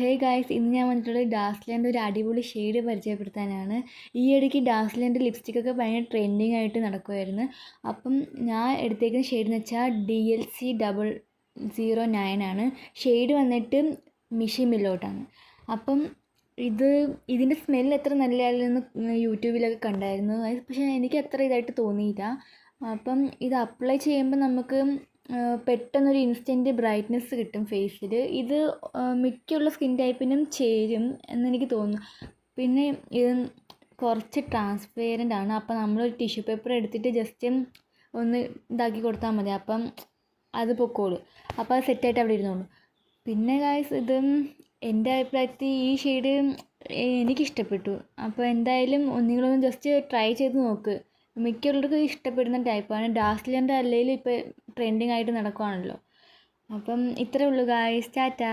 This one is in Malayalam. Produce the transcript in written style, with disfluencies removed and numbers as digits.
ഹേ ഗായ്സ്, ഇന്ന് ഞാൻ വന്നിട്ടുള്ളത് ഡാസ്ലറിൻ്റെ ഒരു അടിപൊളി ഷെയ്ഡ് പരിചയപ്പെടുത്താനാണ്. ഈ ഇടയ്ക്ക് ഡാസ്ലറിൻ്റെ ലിപ്സ്റ്റിക്കൊക്കെ ഭയങ്കര ട്രെൻഡിങ് ആയിട്ട് നടക്കുമായിരുന്നു. അപ്പം ഞാൻ എടുത്തേക്കുന്ന ഷെയ്ഡ് എന്ന് വെച്ചാൽ DLC009 ആണ്. ഷെയ്ഡ് വന്നിട്ട് മിഷി മില്ലോട്ടാണ്. അപ്പം ഇതിൻ്റെ സ്മെല്ല് എത്ര നല്ലതാണെന്ന് യൂട്യൂബിലൊക്കെ കണ്ടായിരുന്നു. പക്ഷേ എനിക്ക് അത്ര ഇതായിട്ട് തോന്നിയില്ല. അപ്പം ഇത് അപ്ലൈ ചെയ്യുമ്പോൾ നമുക്ക് പെട്ടെന്നൊരു ഇൻസ്റ്റൻറ്റ് ബ്രൈറ്റ്നെസ് കിട്ടും ഫേസിൽ. ഇത് മിക്കുള്ള സ്കിൻ ടൈപ്പിനും ചേരും എന്നെനിക്ക് തോന്നുന്നു. പിന്നെ ഇത് കുറച്ച് ട്രാൻസ്പെയറൻ്റ് ആണ്. അപ്പം നമ്മളൊരു ടിഷ്യൂ പേപ്പർ എടുത്തിട്ട് ജസ്റ്റ് ഒന്ന് ഇതാക്കി കൊടുത്താൽ മതി. അപ്പം അത് പൊക്കോളും. അപ്പോൾ അത് സെറ്റായിട്ട് അവിടെ ഇരുന്നോളൂ. പിന്നെ ഗായ്സ്, ഇത് എൻ്റെ അഭിപ്രായത്തിൽ ഈ ഷെയ്ഡ് എനിക്കിഷ്ടപ്പെട്ടു. അപ്പോൾ എന്തായാലും നിങ്ങളൊന്ന് ജസ്റ്റ് ട്രൈ ചെയ്ത് നോക്ക്. മിക്കുള്ളവർക്കും ഇഷ്ടപ്പെടുന്ന ടൈപ്പാണ്. ഡാസ്ലറിൻ്റെ അല്ലെങ്കിലും ഇപ്പോൾ ട്രെൻഡിങ് ആയിട്ട് നടക്കുവാണല്ലോ. അപ്പം ഇത്രയേ ഉള്ളൂ ഗായ്സ്. ടാറ്റാ.